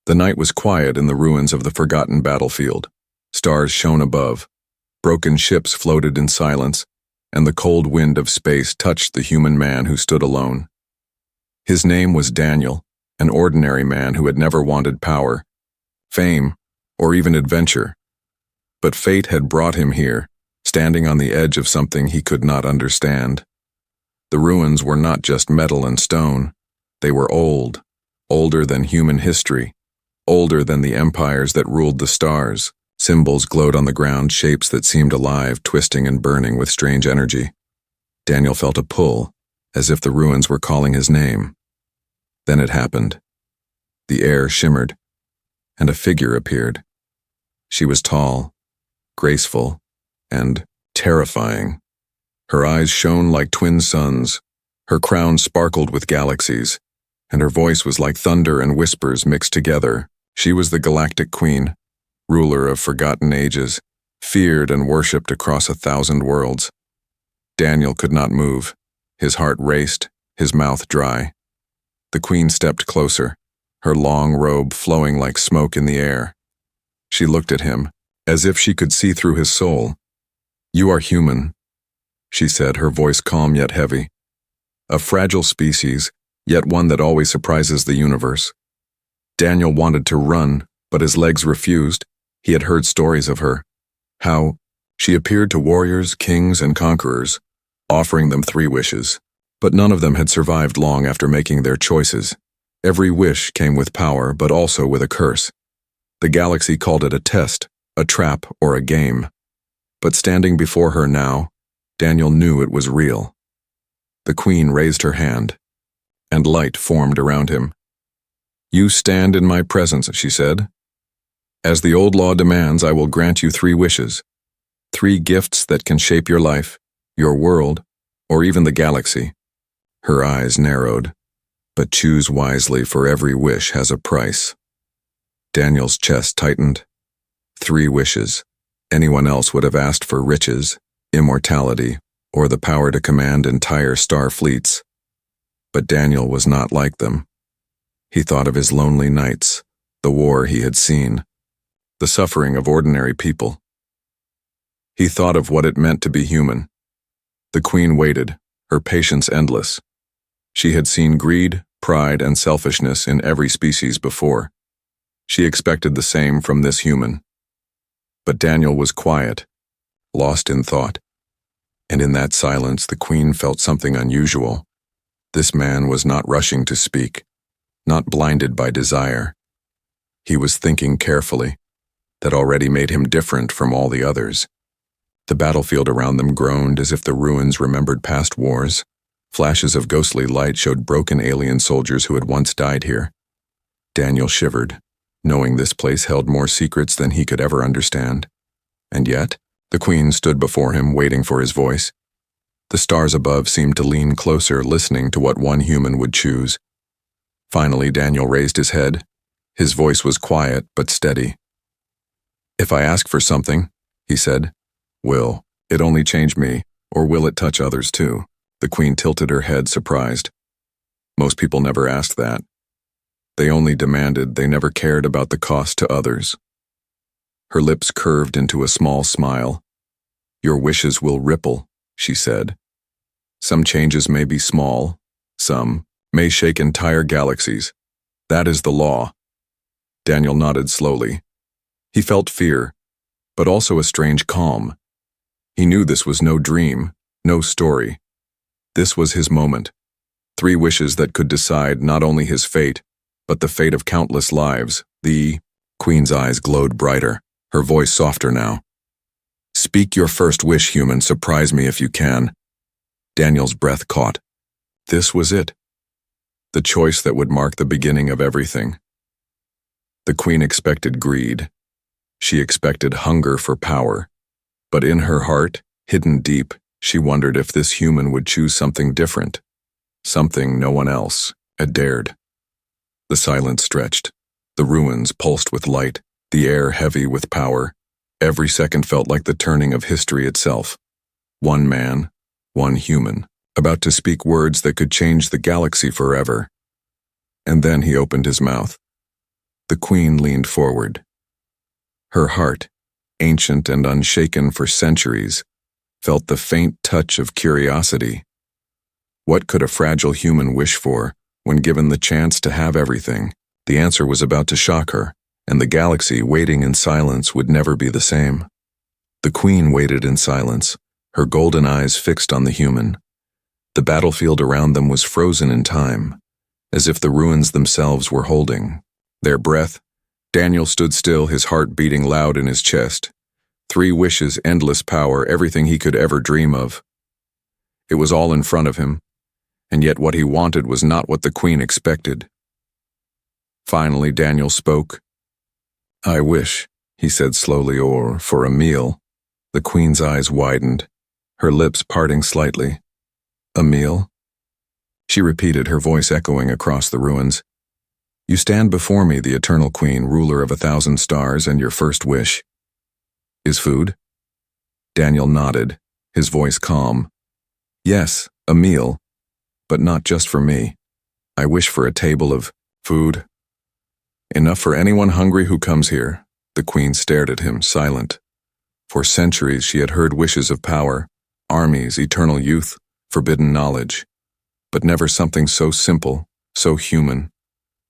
The night was quiet in the ruins of the forgotten battlefield. Stars shone above. Broken ships floated in silence, and the cold wind of space touched the human man who stood alone. His name was Daniel, an ordinary man who had never wanted power, fame, or even adventure. But fate had brought him here, standing on the edge of something he could not understand. The ruins were not just metal and stone. They were old, older than human history, older than the empires that ruled the stars. Symbols glowed on the ground, shapes that seemed alive, twisting and burning with strange energy. Daniel felt a pull, as if the ruins were calling his name. Then it happened. The air shimmered, and a figure appeared. She was tall, graceful, and terrifying. Her eyes shone like twin suns, her crown sparkled with galaxies, and her voice was like thunder and whispers mixed together. She was the Galactic Queen, ruler of forgotten ages, feared and worshipped across 1,000 worlds. Daniel could not move. His heart raced, his mouth dry. The queen stepped closer, her long robe flowing like smoke in the air. She looked at him, as if she could see through his soul. "You are human," she said, her voice calm yet heavy. "A fragile species, yet one that always surprises the universe." Daniel wanted to run, but his legs refused. He had heard stories of her, how she appeared to warriors, kings, and conquerors, offering them 3 wishes. But none of them had survived long after making their choices. Every wish came with power, but also with a curse. The galaxy called it a test, a trap, or a game. But standing before her now, Daniel knew it was real. The queen raised her hand, and light formed around him. "You stand in my presence," she said. "As the old law demands, I will grant you 3 wishes. 3 gifts that can shape your life, your world, or even the galaxy." Her eyes narrowed. "But choose wisely, for every wish has a price." Daniel's chest tightened. 3 wishes. Anyone else would have asked for riches, immortality, or the power to command entire star fleets. But Daniel was not like them. He thought of his lonely nights, the war he had seen, the suffering of ordinary people. He thought of what it meant to be human. The queen waited, her patience endless. She had seen greed, pride, and selfishness in every species before. She expected the same from this human. But Daniel was quiet, lost in thought. And in that silence, the queen felt something unusual. This man was not rushing to speak, not blinded by desire. He was thinking carefully. That already made him different from all the others. The battlefield around them groaned as if the ruins remembered past wars. Flashes of ghostly light showed broken alien soldiers who had once died here. Daniel shivered, knowing this place held more secrets than he could ever understand. And yet, the queen stood before him, waiting for his voice. The stars above seemed to lean closer, listening to what one human would choose. Finally, Daniel raised his head. His voice was quiet but steady. "If I ask for something," he said, "will it only change me, or will it touch others too?" The queen tilted her head, surprised. Most people never asked that. They only demanded, they never cared about the cost to others. Her lips curved into a small smile. "Your wishes will ripple," she said. "Some changes may be small, some may shake entire galaxies. That is the law." Daniel nodded slowly. He felt fear, but also a strange calm. He knew this was no dream, no story. This was his moment. 3 wishes that could decide not only his fate, but the fate of countless lives. The queen's eyes glowed brighter, her voice softer now. "Speak your first wish, human. Surprise me if you can." Daniel's breath caught. This was it. The choice that would mark the beginning of everything. The queen expected greed. She expected hunger for power. But in her heart, hidden deep, she wondered if this human would choose something different. Something no one else had dared. The silence stretched. The ruins pulsed with light, the air heavy with power. Every second felt like the turning of history itself. One man, one human, about to speak words that could change the galaxy forever. And then he opened his mouth. The queen leaned forward. Her heart, ancient and unshaken for centuries, felt the faint touch of curiosity. What could a fragile human wish for when given the chance to have everything? The answer was about to shock her, and the galaxy waiting in silence would never be the same. The queen waited in silence, her golden eyes fixed on the human. The battlefield around them was frozen in time, as if the ruins themselves were holding their breath. Daniel stood still, his heart beating loud in his chest. 3 wishes, endless power, everything he could ever dream of. It was all in front of him, and yet what he wanted was not what the queen expected. Finally, Daniel spoke. "I wish," he said slowly, "or for a meal." The queen's eyes widened, her lips parting slightly. "A meal?" She repeated, her voice echoing across the ruins. "You stand before me, the eternal queen, ruler of 1,000 stars, and your first wish is food?" Daniel nodded, his voice calm. "Yes, a meal, but not just for me. I wish for a table of food. Enough for anyone hungry who comes here." The queen stared at him, silent. For centuries she had heard wishes of power, armies, eternal youth, forbidden knowledge, but never something so simple, so human.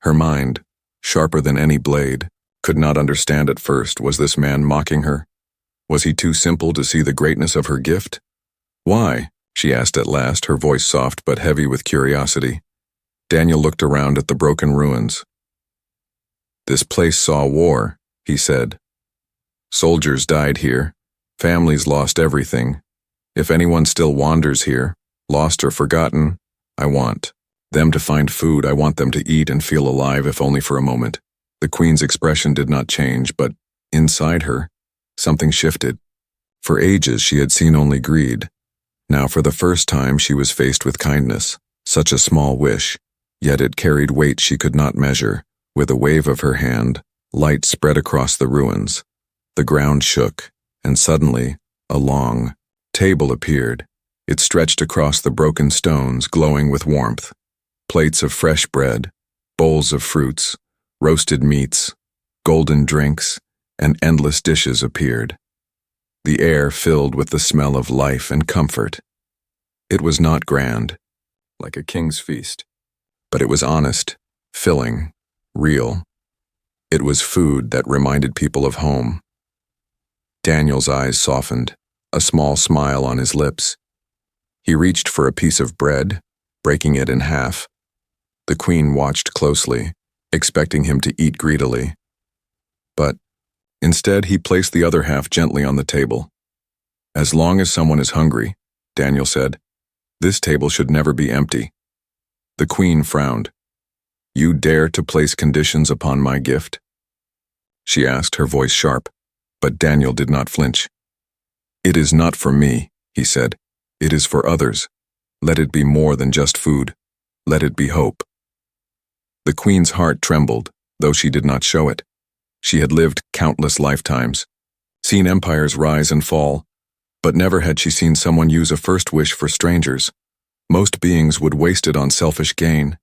Her mind, sharper than any blade, could not understand at first. Was this man mocking her? Was he too simple to see the greatness of her gift? "Why?" she asked at last, her voice soft but heavy with curiosity. Daniel looked around at the broken ruins. "This place saw war," he said. "Soldiers died here. Families lost everything. If anyone still wanders here, lost or forgotten, I want them to find food. I want them to eat and feel alive, if only for a moment." The queen's expression did not change, but inside her, something shifted. For ages she had seen only greed. Now for the first time she was faced with kindness. Such a small wish, yet it carried weight she could not measure. With a wave of her hand, light spread across the ruins. The ground shook, and suddenly, a long table appeared. It stretched across the broken stones, glowing with warmth. Plates of fresh bread, bowls of fruits, roasted meats, golden drinks, and endless dishes appeared. The air filled with the smell of life and comfort. It was not grand, like a king's feast, but it was honest, filling, real. It was food that reminded people of home. Daniel's eyes softened, a small smile on his lips. He reached for a piece of bread, breaking it in half. The queen watched closely, expecting him to eat greedily. But instead, he placed the other half gently on the table. "As long as someone is hungry," Daniel said, "this table should never be empty." The queen frowned. "You dare to place conditions upon my gift?" she asked, her voice sharp, but Daniel did not flinch. "It is not for me," he said. "It is for others. Let it be more than just food. Let it be hope." The queen's heart trembled, though she did not show it. She had lived countless lifetimes, seen empires rise and fall, but never had she seen someone use a first wish for strangers. Most beings would waste it on selfish gain.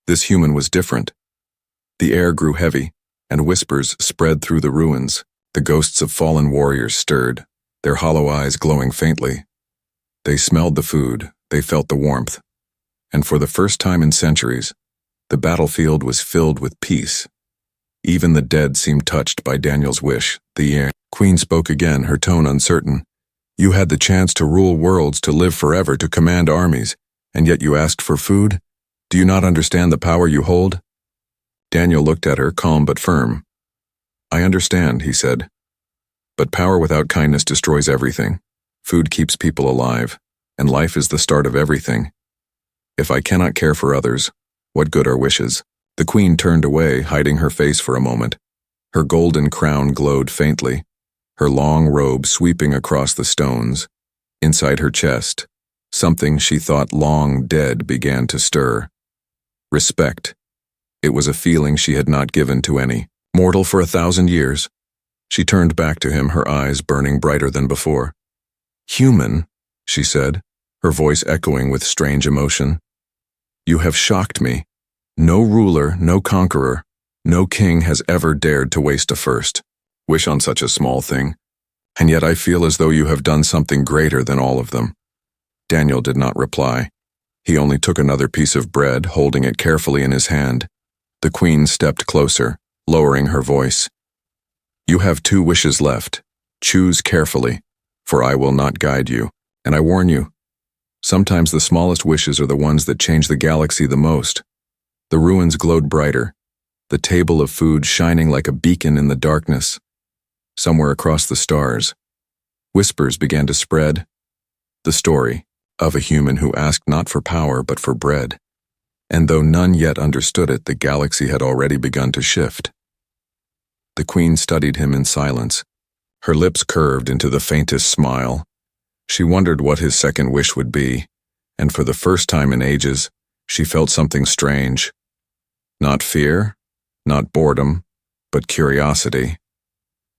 This human was different. The air grew heavy, and whispers spread through the ruins. The ghosts of fallen warriors stirred, their hollow eyes glowing faintly. They smelled the food, they felt the warmth, and for the first time in centuries, the battlefield was filled with peace. Even the dead seemed touched by Daniel's wish. The queen spoke again, her tone uncertain. "You had the chance to rule worlds, to live forever, to command armies, and yet you asked for food? Do you not understand the power you hold?" Daniel looked at her, calm but firm. "I understand," he said. "But power without kindness destroys everything. Food keeps people alive, and life is the start of everything. If I cannot care for others, what good are wishes?" The queen turned away, hiding her face for a moment. Her golden crown glowed faintly, her long robe sweeping across the stones. Inside her chest, something she thought long dead began to stir. Respect. It was a feeling she had not given to any mortal for 1,000 years. She turned back to him, her eyes burning brighter than before. "Human," she said, her voice echoing with strange emotion. "You have shocked me. No ruler, no conqueror, No king has ever dared to waste a first wish on such a small thing, and yet I feel as though you have done something greater than all of them." Daniel did not reply. He only took another piece of bread, holding it carefully in his hand. The queen stepped closer, lowering her voice. "You have 2 wishes left. Choose carefully, for I will not guide you, and I warn you, sometimes the smallest wishes are the ones that change the galaxy the most." The ruins glowed brighter, the table of food shining like a beacon in the darkness. Somewhere across the stars, whispers began to spread. The story of a human who asked not for power but for bread. And though none yet understood it, the galaxy had already begun to shift. The queen studied him in silence. Her lips curved into the faintest smile. She wondered what his second wish would be, and for the first time in ages, she felt something strange. Not fear, not boredom, but curiosity.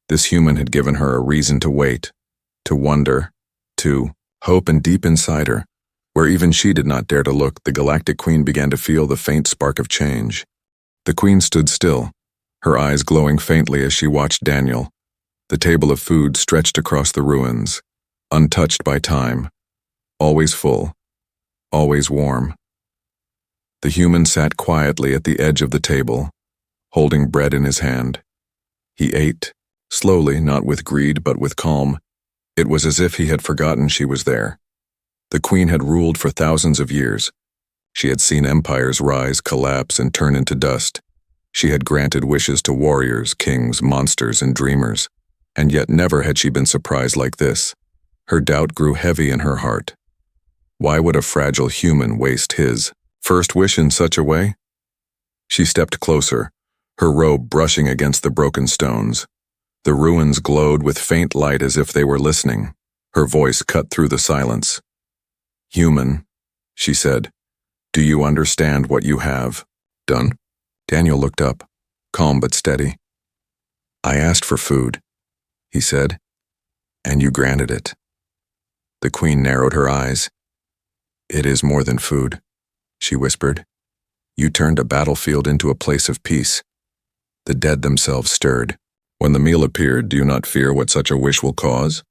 This human had given her a reason to wait, to wonder, to hope, and deep inside her, where even she did not dare to look, the Galactic Queen began to feel the faint spark of change. The queen stood still, her eyes glowing faintly as she watched Daniel. The table of food stretched across the ruins, untouched by time, always full, always warm. The human sat quietly at the edge of the table, holding bread in his hand. He ate, slowly, not with greed but with calm. It was as if he had forgotten she was there. The queen had ruled for thousands of years. She had seen empires rise, collapse, and turn into dust. She had granted wishes to warriors, kings, monsters, and dreamers. And yet never had she been surprised like this. Her doubt grew heavy in her heart. Why would a fragile human waste his first wish in such a way? She stepped closer, her robe brushing against the broken stones. The ruins glowed with faint light as if they were listening. Her voice cut through the silence. "Human," she said, "do you understand what you have done?" Daniel looked up, calm but steady. "I asked for food," he said, "and you granted it." The queen narrowed her eyes. "It is more than food," she whispered. "You turned a battlefield into a place of peace." The dead themselves stirred. "When the meal appeared, do you not fear what such a wish will cause?"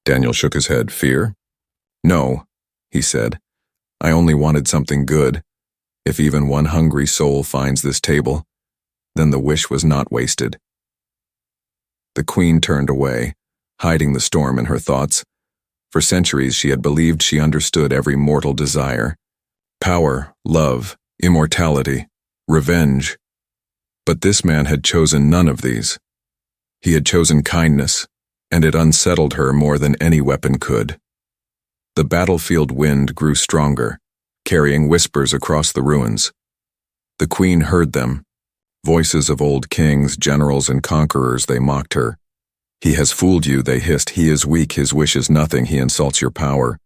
Daniel shook his head. "Fear? No," he said. "I only wanted something good. If even one hungry soul finds this table, then the wish was not wasted." The queen turned away, hiding the storm in her thoughts. For centuries she had believed she understood every mortal desire. Power, love, immortality, revenge. But this man had chosen none of these. He had chosen kindness, and it unsettled her more than any weapon could. The battlefield wind grew stronger, carrying whispers across the ruins. The queen heard them, voices of old kings, generals, and conquerors. They mocked her. "He has fooled you," they hissed. "He is weak, his wish is nothing, he insults your power."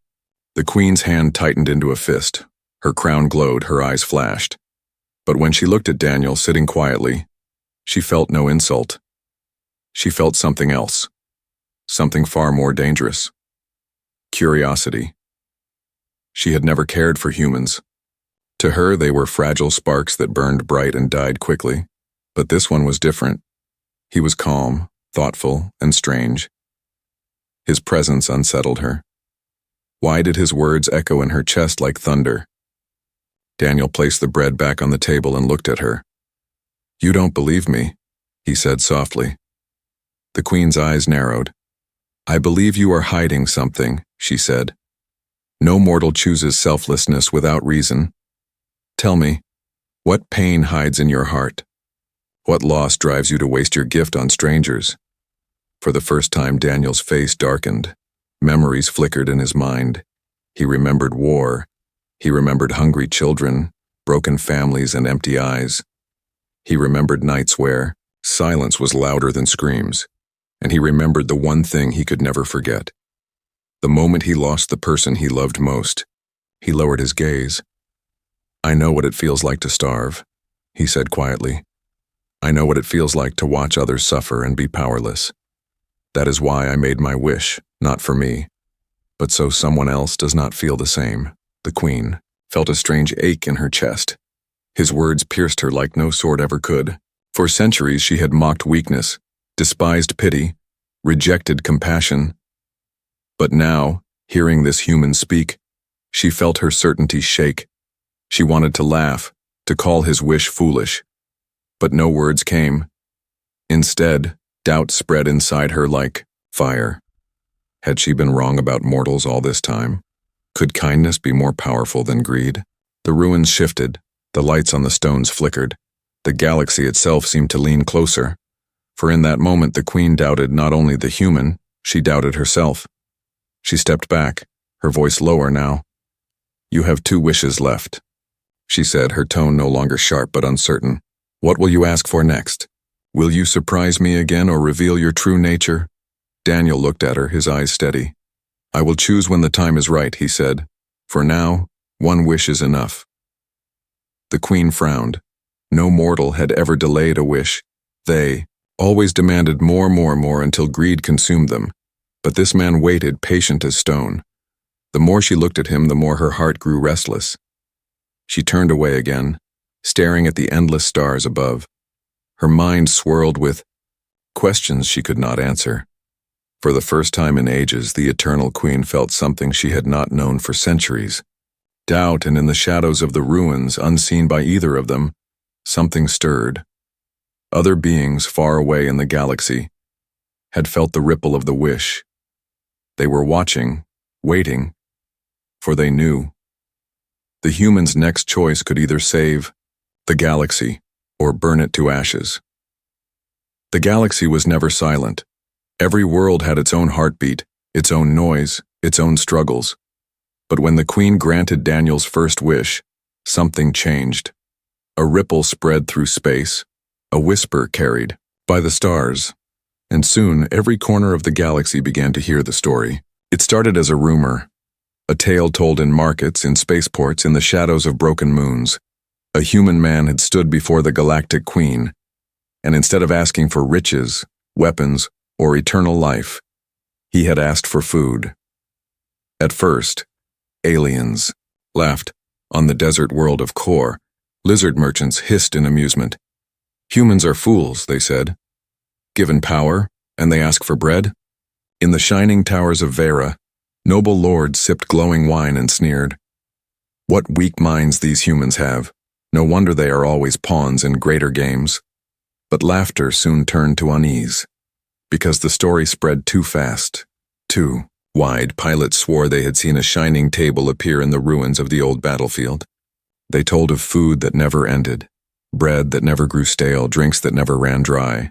The queen's hand tightened into a fist. Her crown glowed, her eyes flashed. But when she looked at Daniel sitting quietly, she felt no insult. She felt something else, something far more dangerous. Curiosity. She had never cared for humans. To her, they were fragile sparks that burned bright and died quickly. But this one was different. He was calm, thoughtful, and strange. His presence unsettled her. Why did his words echo in her chest like thunder? Daniel placed the bread back on the table and looked at her. "You don't believe me," he said softly. The queen's eyes narrowed. "I believe you are hiding something," she said. "No mortal chooses selflessness without reason. Tell me, what pain hides in your heart? What loss drives you to waste your gift on strangers?" For the first time, Daniel's face darkened. Memories flickered in his mind. He remembered war. He remembered hungry children, broken families, and empty eyes. He remembered nights where silence was louder than screams. And he remembered the one thing he could never forget. The moment he lost the person he loved most. He lowered his gaze. "I know what it feels like to starve," he said quietly. "I know what it feels like to watch others suffer and be powerless. That is why I made my wish, not for me, but so someone else does not feel the same." The queen felt a strange ache in her chest. His words pierced her like no sword ever could. For centuries she had mocked weakness, despised pity, rejected compassion. But now, hearing this human speak, she felt her certainty shake. She wanted to laugh, to call his wish foolish. But no words came. Instead, doubt spread inside her like fire. Had she been wrong about mortals all this time? Could kindness be more powerful than greed? The ruins shifted, the lights on the stones flickered. The galaxy itself seemed to lean closer. For in that moment the queen doubted not only the human, she doubted herself. She stepped back, her voice lower now. "You have 2 wishes left," she said, her tone no longer sharp but uncertain. "What will you ask for next? Will you surprise me again or reveal your true nature?" Daniel looked at her, his eyes steady. "I will choose when the time is right," he said. "For now, 1 wish is enough." The queen frowned. No mortal had ever delayed a wish. They always demanded more until greed consumed them. But this man waited, patient as stone. The more she looked at him, the more her heart grew restless. She turned away again, staring at the endless stars above. Her mind swirled with questions she could not answer. For the first time in ages, the eternal queen felt something she had not known for centuries. Doubt, and in the shadows of the ruins, unseen by either of them, something stirred. Other beings far away in the galaxy had felt the ripple of the wish. They were watching, waiting, for they knew. The human's next choice could either save the galaxy or burn it to ashes. The galaxy was never silent. Every world had its own heartbeat, its own noise, its own struggles. But when the queen granted Daniel's first wish, something changed. A ripple spread through space, a whisper carried by the stars, and soon every corner of the galaxy began to hear the story. It started as a rumor, a tale told in markets, in spaceports, in the shadows of broken moons. A human man had stood before the Galactic Queen, and instead of asking for riches, weapons, or eternal life, he had asked for food. At first, aliens laughed. On the desert world of Kor, lizard merchants hissed in amusement. "Humans are fools," they said. "Given power, and they ask for bread?" In the shining towers of Vera, noble lords sipped glowing wine and sneered. "What weak minds these humans have. No wonder they are always pawns in greater games." But laughter soon turned to unease, because the story spread too fast, too wide. Pilots swore they had seen a shining table appear in the ruins of the old battlefield. They told of food that never ended, bread that never grew stale, drinks that never ran dry.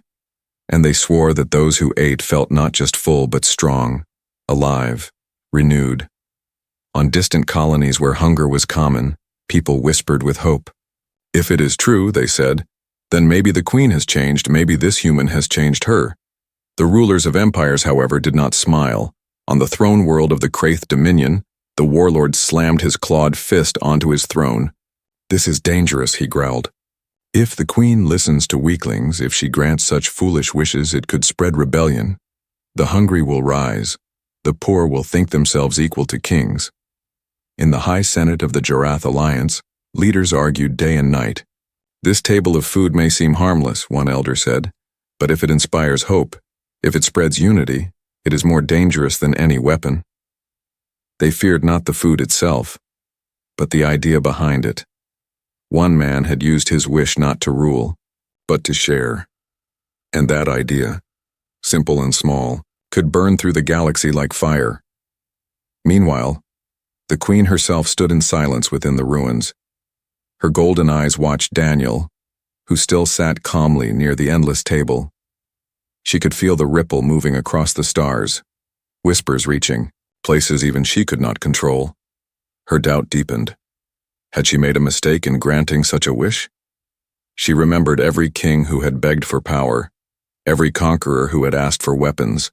And they swore that those who ate felt not just full but strong, alive, renewed. On distant colonies where hunger was common, people whispered with hope. "If it is true," they said, "then maybe the queen has changed, maybe this human has changed her." The rulers of empires, however, did not smile. On the throne world of the Kraith Dominion, the warlord slammed his clawed fist onto his throne. "This is dangerous," he growled. "If the queen listens to weaklings, if she grants such foolish wishes, it could spread rebellion. The hungry will rise. The poor will think themselves equal to kings." In the High Senate of the Jarath Alliance, leaders argued day and night. "This table of food may seem harmless," one elder said, "but if it inspires hope, if it spreads unity, it is more dangerous than any weapon." They feared not the food itself, but the idea behind it. One man had used his wish not to rule, but to share. And that idea, simple and small, could burn through the galaxy like fire. Meanwhile, the queen herself stood in silence within the ruins. Her golden eyes watched Daniel, who still sat calmly near the endless table. She could feel the ripple moving across the stars, whispers reaching, places even she could not control. Her doubt deepened. Had she made a mistake in granting such a wish? She remembered every king who had begged for power, every conqueror who had asked for weapons,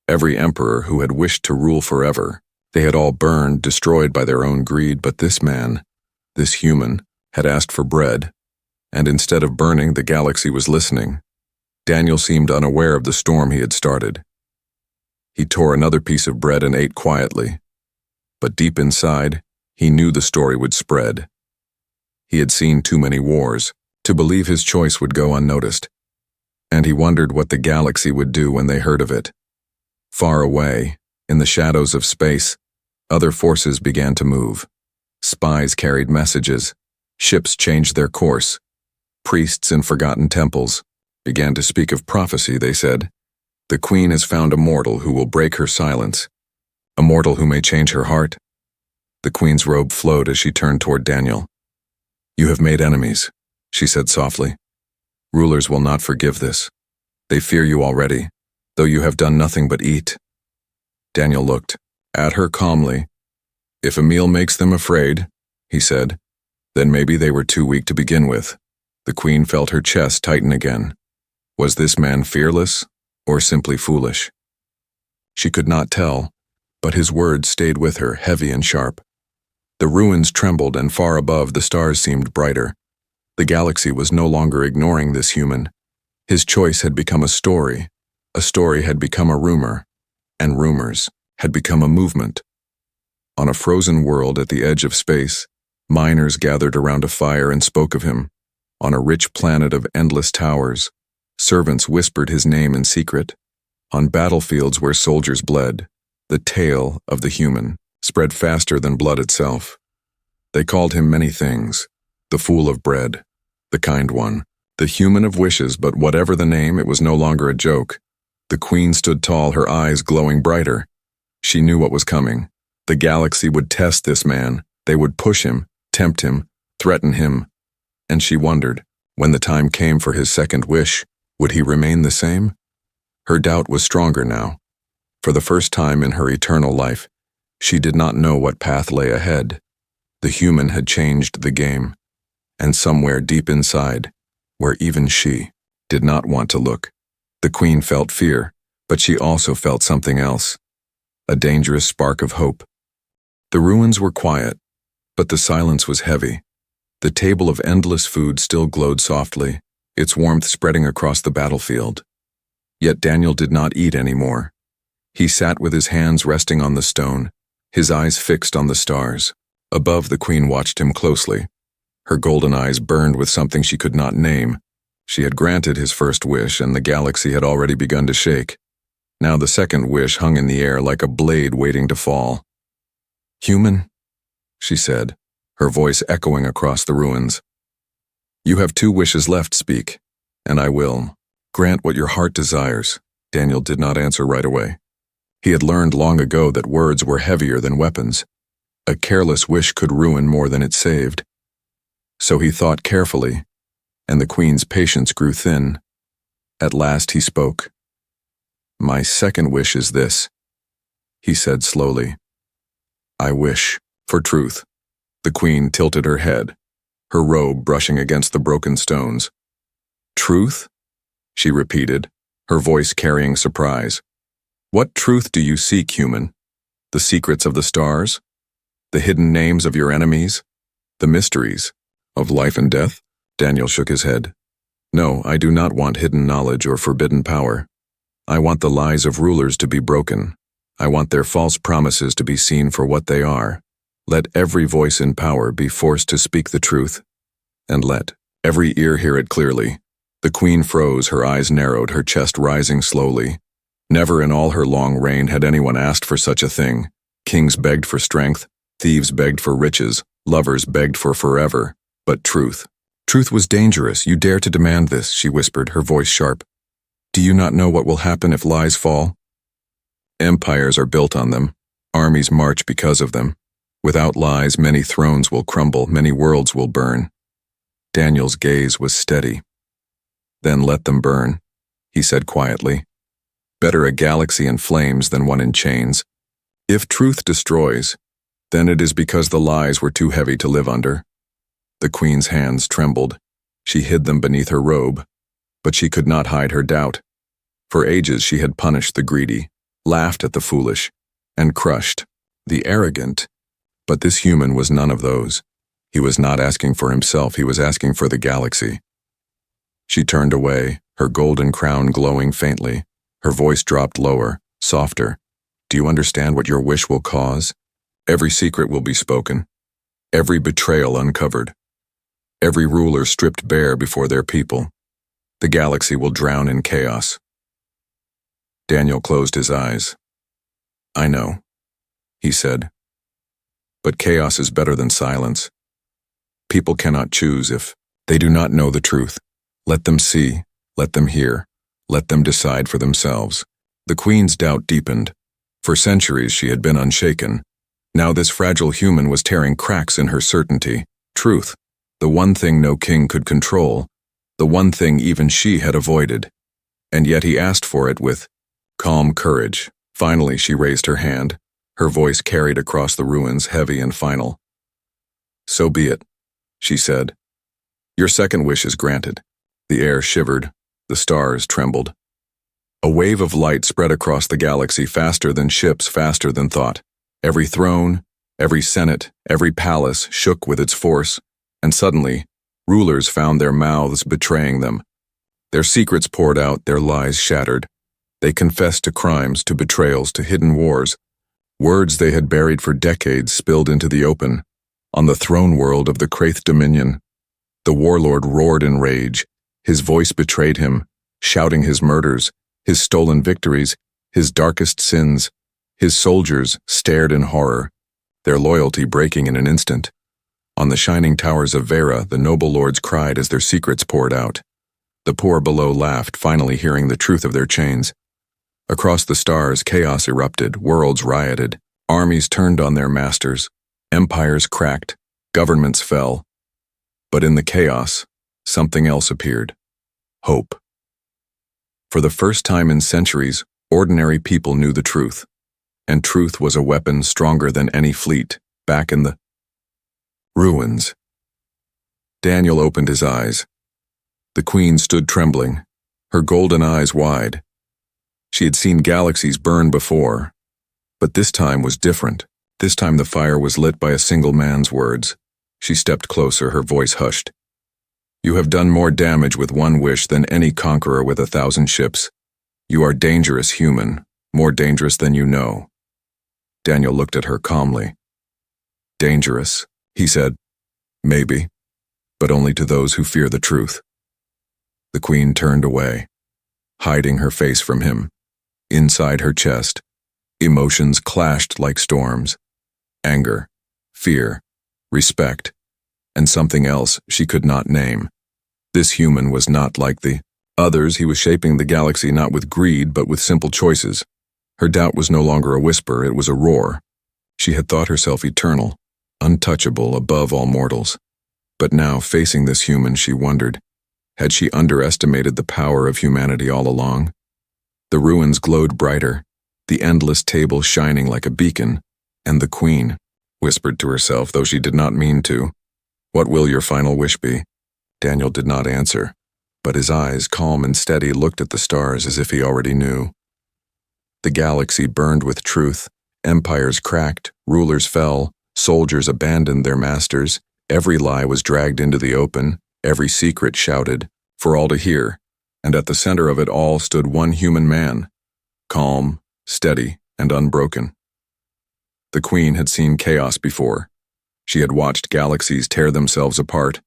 every emperor who had wished to rule forever. They had all burned, destroyed by their own greed, but this man, this human, had asked for bread, and instead of burning, the galaxy was listening. Daniel seemed unaware of the storm he had started. He tore another piece of bread and ate quietly, but deep inside, he knew the story would spread. He had seen too many wars, to believe his choice would go unnoticed. And he wondered what the galaxy would do when they heard of it. Far away, in the shadows of space, other forces began to move. Spies carried messages. Ships changed their course. Priests in forgotten temples began to speak of prophecy, they said. The Queen has found a mortal who will break her silence. A mortal who may change her heart. The Queen's robe flowed as she turned toward Daniel. You have made enemies, she said softly. Rulers will not forgive this. They fear you already, though you have done nothing but eat. Daniel looked at her calmly. If a meal makes them afraid, he said, then maybe they were too weak to begin with. The Queen felt her chest tighten again. Was this man fearless or simply foolish? She could not tell, but his words stayed with her, heavy and sharp. The ruins trembled, and far above the stars seemed brighter. The galaxy was no longer ignoring this human. His choice had become a story had become a rumor, and rumors had become a movement. On a frozen world at the edge of space, miners gathered around a fire and spoke of him. On a rich planet of endless towers, servants whispered his name in secret. On battlefields where soldiers bled, the tale of the human spread faster than blood itself. They called him many things: the fool of bread, the kind one, the human of wishes, but whatever the name, it was no longer a joke. The Queen stood tall, her eyes glowing brighter. She knew what was coming. The galaxy would test this man. They would push him, tempt him, threaten him. And she wondered, when the time came for his second wish, would he remain the same? Her doubt was stronger now. For the first time in her eternal life, she did not know what path lay ahead. The human had changed the game, and somewhere deep inside, where even she did not want to look, the Queen felt fear, but she also felt something else, a dangerous spark of hope. The ruins were quiet, but the silence was heavy. The table of endless food still glowed softly, its warmth spreading across the battlefield. Yet Daniel did not eat anymore. He sat with his hands resting on the stone, his eyes fixed on the stars. Above, the Queen watched him closely. Her golden eyes burned with something she could not name. She had granted his first wish, and the galaxy had already begun to shake. Now the second wish hung in the air like a blade waiting to fall. "Human," she said, her voice echoing across the ruins. "You have 2 wishes left, speak, and I will. Grant what your heart desires." Daniel did not answer right away. He had learned long ago that words were heavier than weapons. A careless wish could ruin more than it saved. So he thought carefully, and the Queen's patience grew thin. At last he spoke. "My second wish is this," he said slowly. "I wish for truth." The Queen tilted her head, her robe brushing against the broken stones. "Truth?" she repeated, her voice carrying surprise. "What truth do you seek, human? The secrets of the stars? The hidden names of your enemies? The mysteries of life and death?" Daniel shook his head. "No, I do not want hidden knowledge or forbidden power. I want the lies of rulers to be broken. I want their false promises to be seen for what they are. Let every voice in power be forced to speak the truth, and let every ear hear it clearly." The Queen froze, her eyes narrowed, her chest rising slowly. Never in all her long reign had anyone asked for such a thing. Kings begged for strength, thieves begged for riches, lovers begged for forever. But truth. Truth was dangerous. "You dare to demand this," she whispered, her voice sharp. "Do you not know what will happen if lies fall? Empires are built on them. Armies march because of them. Without lies, many thrones will crumble, many worlds will burn." Daniel's gaze was steady. "Then let them burn," he said quietly. "Better a galaxy in flames than one in chains. If truth destroys, then it is because the lies were too heavy to live under." The Queen's hands trembled. She hid them beneath her robe, but she could not hide her doubt. For ages she had punished the greedy, laughed at the foolish, and crushed the arrogant. But this human was none of those. He was not asking for himself, he was asking for the galaxy. She turned away, her golden crown glowing faintly. Her voice dropped lower, softer. "Do you understand what your wish will cause? Every secret will be spoken, every betrayal uncovered. every ruler stripped bare before their people. The galaxy will drown in chaos. Daniel closed his eyes. I know, he said. But chaos is better than silence. People cannot choose if they do not know the truth. Let them see, let them hear, let them decide for themselves. The Queen's doubt deepened. For centuries she had been unshaken. Now this fragile human was tearing cracks in her certainty. Truth, the one thing no king could control, the one thing even she had avoided. And yet he asked for it with calm courage. Finally she raised her hand, her voice carried across the ruins, heavy and final. So be it, she said. Your second wish is granted. The air shivered, the stars trembled. A wave of light spread across the galaxy, faster than ships, faster than thought. Every throne, every senate, every palace shook with its force, and suddenly, rulers found their mouths betraying them. Their secrets poured out, their lies shattered. They confessed to crimes, to betrayals, to hidden wars. Words they had buried for decades spilled into the open. On the throne world of the Kraith Dominion, the warlord roared in rage. His voice betrayed him, shouting his murders, his stolen victories, his darkest sins. His soldiers stared in horror, their loyalty breaking in an instant. On the shining towers of Vera, the noble lords cried as their secrets poured out. The poor below laughed, finally hearing the truth of their chains. Across the stars, chaos erupted, worlds rioted, armies turned on their masters, empires cracked, governments fell. But in the chaos, something else appeared. Hope. For the first time in centuries, ordinary people knew the truth. And truth was a weapon stronger than any fleet, back in the ruins. Daniel opened his eyes. The Queen stood trembling, her golden eyes wide. She had seen galaxies burn before, but this time was different. This time the fire was lit by a single man's words. She stepped closer, her voice hushed. You have done more damage with one wish than any conqueror with 1,000 ships. You are dangerous, human, more dangerous than you know. Daniel looked at her calmly. Dangerous, he said. Maybe, but only to those who fear the truth. The Queen turned away, hiding her face from him. Inside her chest, emotions clashed like storms. Anger, fear, respect, and something else she could not name. This human was not like the others. He was shaping the galaxy not with greed but with simple choices. Her doubt was no longer a whisper, it was a roar. She had thought herself eternal, untouchable, above all mortals. But now, facing this human, she wondered, had she underestimated the power of humanity all along? The ruins glowed brighter, the endless table shining like a beacon, and the Queen whispered to herself, though she did not mean to, "What will your final wish be?" Daniel did not answer, but his eyes, calm and steady, looked at the stars as if he already knew. The galaxy burned with truth, empires cracked, rulers fell, soldiers abandoned their masters, every lie was dragged into the open, every secret shouted, for all to hear, and at the center of it all stood one human man, calm, steady, and unbroken. The Queen had seen chaos before. She had watched galaxies tear themselves apart,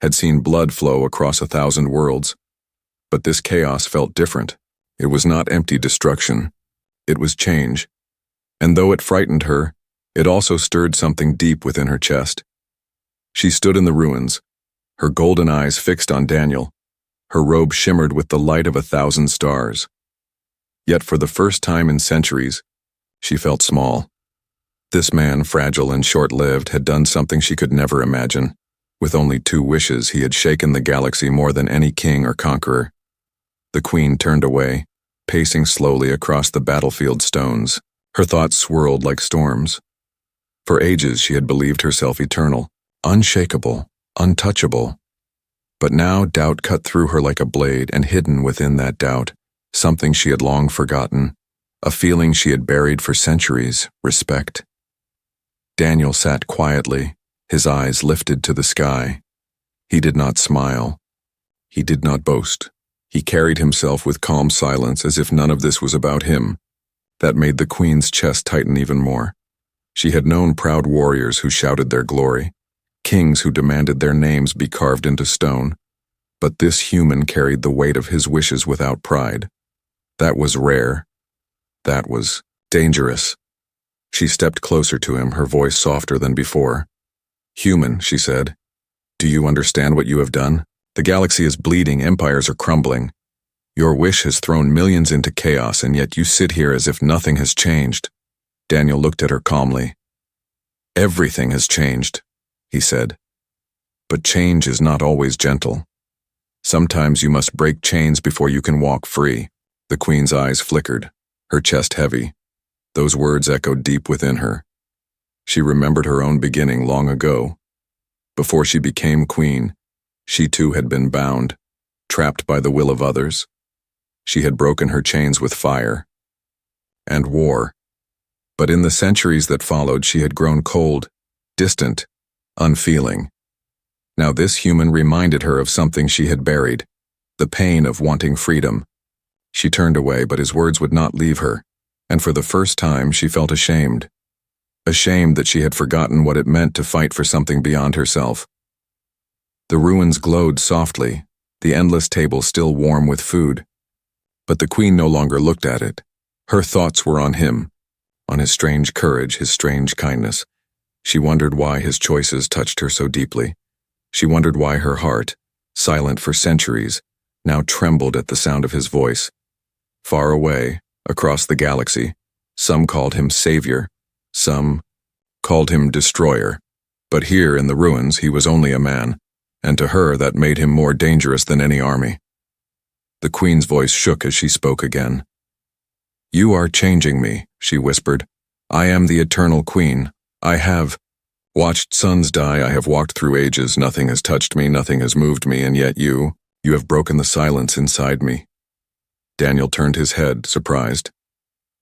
had seen blood flow across 1,000 worlds. But this chaos felt different. It was not empty destruction. It was change. And though it frightened her, it also stirred something deep within her chest. She stood in the ruins, her golden eyes fixed on Daniel. Her robe shimmered with the light of 1,000 stars. Yet for the first time in centuries, she felt small. This man, fragile and short-lived, had done something she could never imagine. With only 2 wishes, he had shaken the galaxy more than any king or conqueror. The Queen turned away, pacing slowly across the battlefield stones. Her thoughts swirled like storms. For ages she had believed herself eternal, unshakable, untouchable. But now doubt cut through her like a blade, and hidden within that doubt, something she had long forgotten, a feeling she had buried for centuries, respect. Daniel sat quietly, his eyes lifted to the sky. He did not smile. He did not boast. He carried himself with calm silence, as if none of this was about him. That made the Queen's chest tighten even more. She had known proud warriors who shouted their glory, kings who demanded their names be carved into stone. But this human carried the weight of his wishes without pride. That was rare. That was dangerous. She stepped closer to him, her voice softer than before. "Human," she said. "Do you understand what you have done? The galaxy is bleeding, empires are crumbling. Your wish has thrown millions into chaos, and yet you sit here as if nothing has changed." Daniel looked at her calmly. "Everything has changed," he said. "But change is not always gentle. Sometimes you must break chains before you can walk free." The Queen's eyes flickered, her chest heavy. Those words echoed deep within her. She remembered her own beginning long ago. Before she became queen, she too had been bound, trapped by the will of others. She had broken her chains with fire and war. But in the centuries that followed, she had grown cold, distant, unfeeling. Now this human reminded her of something she had buried, the pain of wanting freedom. She turned away, but his words would not leave her, and for the first time she felt ashamed. Ashamed that she had forgotten what it meant to fight for something beyond herself. The ruins glowed softly, the endless table still warm with food. But the Queen no longer looked at it. Her thoughts were on him, on his strange courage, his strange kindness. She wondered why his choices touched her so deeply. She wondered why her heart, silent for centuries, now trembled at the sound of his voice. Far away, across the galaxy, some called him savior, some called him destroyer. But here in the ruins he was only a man, and to her that made him more dangerous than any army. The Queen's voice shook as she spoke again. "You are changing me," she whispered. "I am the eternal Queen. I have watched suns die, I have walked through ages, nothing has touched me, nothing has moved me, and yet you have broken the silence inside me." Daniel turned his head, surprised.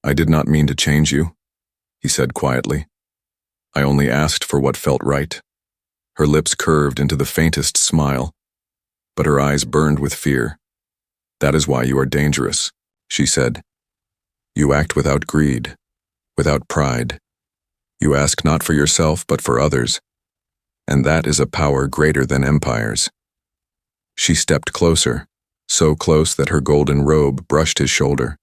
"I did not mean to change you," he said quietly. "I only asked for what felt right." Her lips curved into the faintest smile, but her eyes burned with fear. "That is why you are dangerous," she said. "You act without greed, without pride. You ask not for yourself, but for others, and that is a power greater than empires." She stepped closer, so close that her golden robe brushed his shoulder.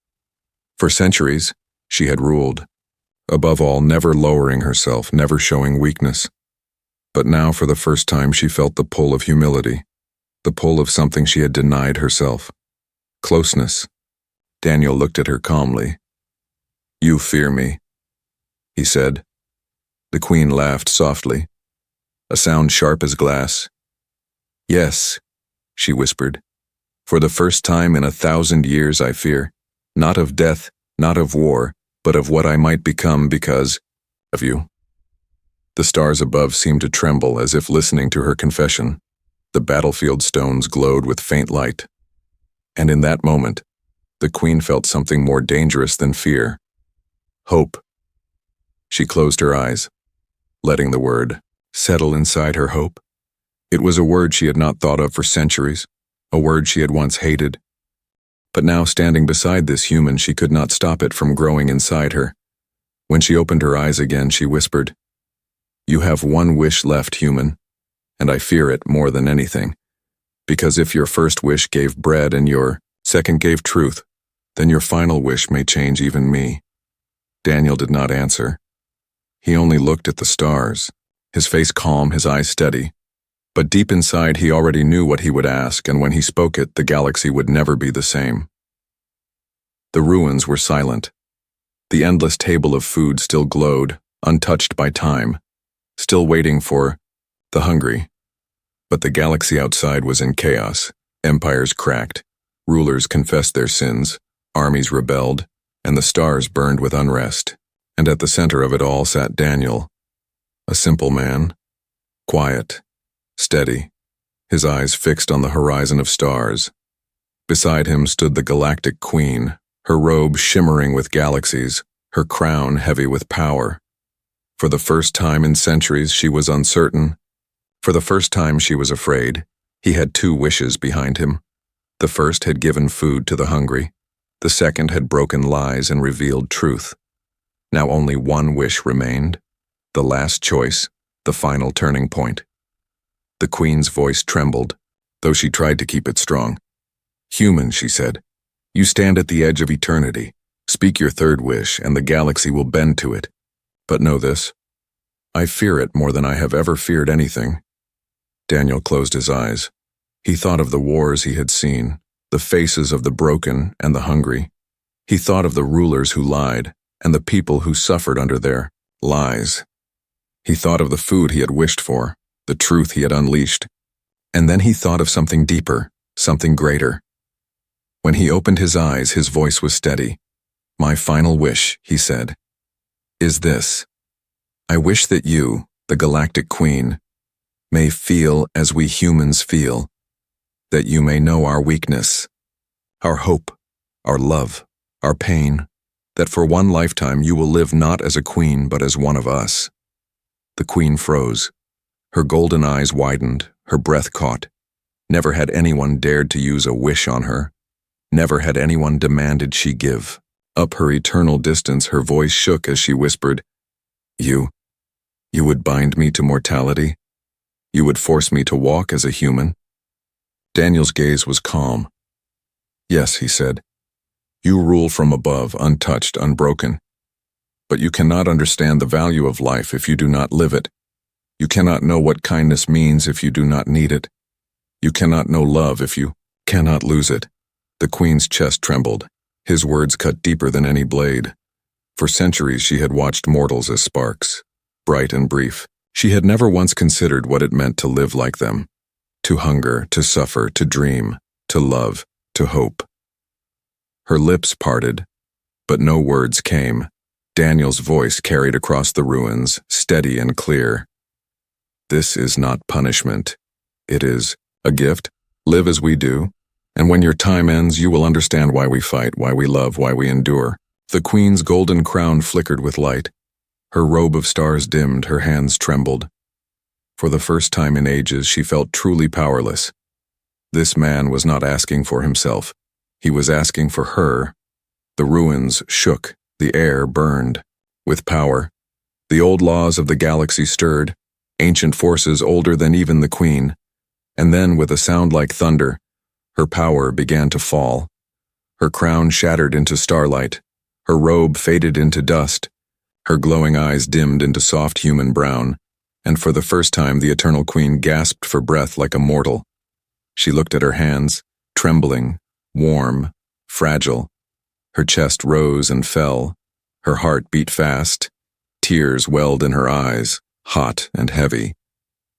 For centuries, she had ruled, above all, never lowering herself, never showing weakness. But now, for the first time, she felt the pull of humility, the pull of something she had denied herself. Closeness. Daniel looked at her calmly. "You fear me," he said. The Queen laughed softly, a sound sharp as glass. "Yes," she whispered. "For the first time in 1,000 years I fear, not of death, not of war, but of what I might become because of you." The stars above seemed to tremble as if listening to her confession. The battlefield stones glowed with faint light. And in that moment, the Queen felt something more dangerous than fear. Hope. She closed her eyes, letting the word settle inside her. Hope. It was a word she had not thought of for centuries, a word she had once hated. But now, standing beside this human, she could not stop it from growing inside her. When she opened her eyes again, she whispered, "You have one wish left, human, and I fear it more than anything. Because if your first wish gave bread and your second gave truth, then your final wish may change even me." Daniel did not answer. He only looked at the stars, his face calm, his eyes steady. But deep inside he already knew what he would ask, and when he spoke it, the galaxy would never be the same. The ruins were silent. The endless table of food still glowed, untouched by time, still waiting for the hungry. But the galaxy outside was in chaos. Empires cracked, rulers confessed their sins, armies rebelled, and the stars burned with unrest. And at the center of it all sat Daniel, a simple man, quiet, steady, his eyes fixed on the horizon of stars. Beside him stood the Galactic Queen, her robe shimmering with galaxies, her crown heavy with power. For the first time in centuries she was uncertain. For the first time she was afraid. He had two wishes behind him. The first had given food to the hungry. The second had broken lies and revealed truth. Now only one wish remained, the last choice, the final turning point. The queen's voice trembled, though she tried to keep it strong. Human, she said, you stand at the edge of eternity. Speak your third wish, and the galaxy will bend to it. But know this. I fear it more than I have ever feared anything. Daniel closed his eyes. He thought of the wars he had seen, the faces of the broken and the hungry. He thought of the rulers who lied, and the people who suffered under their lies. He thought of the food he had wished for, the truth he had unleashed. And then he thought of something deeper, something greater. When he opened his eyes, his voice was steady. My final wish, he said, is this. I wish that you, the Galactic Queen, may feel as we humans feel, that you may know our weakness, our hope, our love, our pain, that for one lifetime you will live not as a queen but as one of us. The queen froze. Her golden eyes widened, her breath caught. Never had anyone dared to use a wish on her. Never had anyone demanded she give. Up her eternal distance, her voice shook as she whispered, You would bind me to mortality? You would force me to walk as a human? Daniel's gaze was calm. Yes, he said. You rule from above, untouched, unbroken. But you cannot understand the value of life if you do not live it. You cannot know what kindness means if you do not need it. You cannot know love if you cannot lose it. The queen's chest trembled. His words cut deeper than any blade. For centuries she had watched mortals as sparks, bright and brief. She had never once considered what it meant to live like them, to hunger, to suffer, to dream, to love, to hope. Her lips parted, but no words came. Daniel's voice carried across the ruins, steady and clear. This is not punishment. It is a gift. Live as we do, and when your time ends, you will understand why we fight, why we love, why we endure. The queen's golden crown flickered with light. Her robe of stars dimmed, her hands trembled. For the first time in ages, she felt truly powerless. This man was not asking for himself. He was asking for her. The ruins shook, the air burned. With power, the old laws of the galaxy stirred, ancient forces older than even the queen. And then, with a sound like thunder, her power began to fall. Her crown shattered into starlight. Her robe faded into dust. Her glowing eyes dimmed into soft human brown. And for the first time, the Eternal Queen gasped for breath like a mortal. She looked at her hands, trembling, warm, fragile. Her chest rose and fell. Her heart beat fast. Tears welled in her eyes, hot and heavy.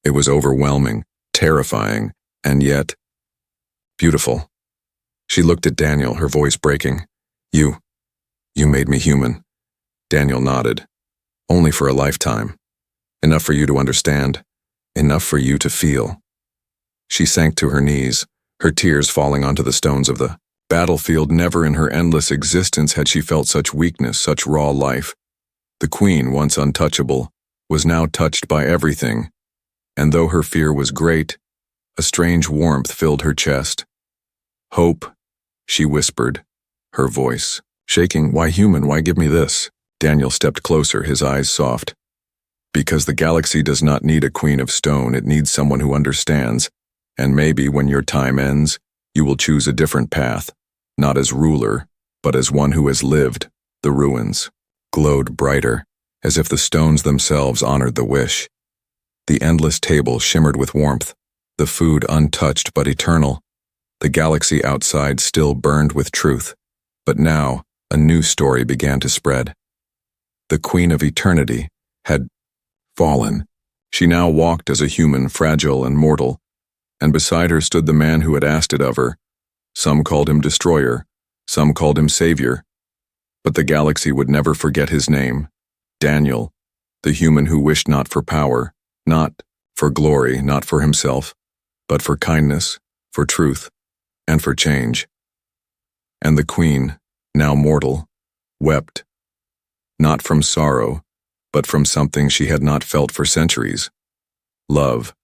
It was overwhelming, terrifying, and yet beautiful. She looked at Daniel, her voice breaking. You made me human. Daniel nodded. Only for a lifetime. Enough for you to understand. Enough for you to feel. She sank to her knees, her tears falling onto the stones of the battlefield. Never in her endless existence had she felt such weakness, such raw life. The queen, once untouchable, was now touched by everything. And though her fear was great, a strange warmth filled her chest. Hope, she whispered, her voice shaking. Why human? Why give me this? Daniel stepped closer, his eyes soft. Because the galaxy does not need a queen of stone, it needs someone who understands. And maybe when your time ends, you will choose a different path, not as ruler, but as one who has lived. The ruins glowed brighter, as if the stones themselves honored the wish. The endless table shimmered with warmth, the food untouched but eternal. The galaxy outside still burned with truth, but now a new story began to spread. The Queen of Eternity had fallen. She now walked as a human, fragile and mortal, and beside her stood the man who had asked it of her. Some called him destroyer, some called him savior, but the galaxy would never forget his name. Daniel, the human who wished not for power, not for glory, not for himself, but for kindness, for truth, and for change. And the queen, now mortal, wept, not from sorrow, but from something she had not felt for centuries. Love,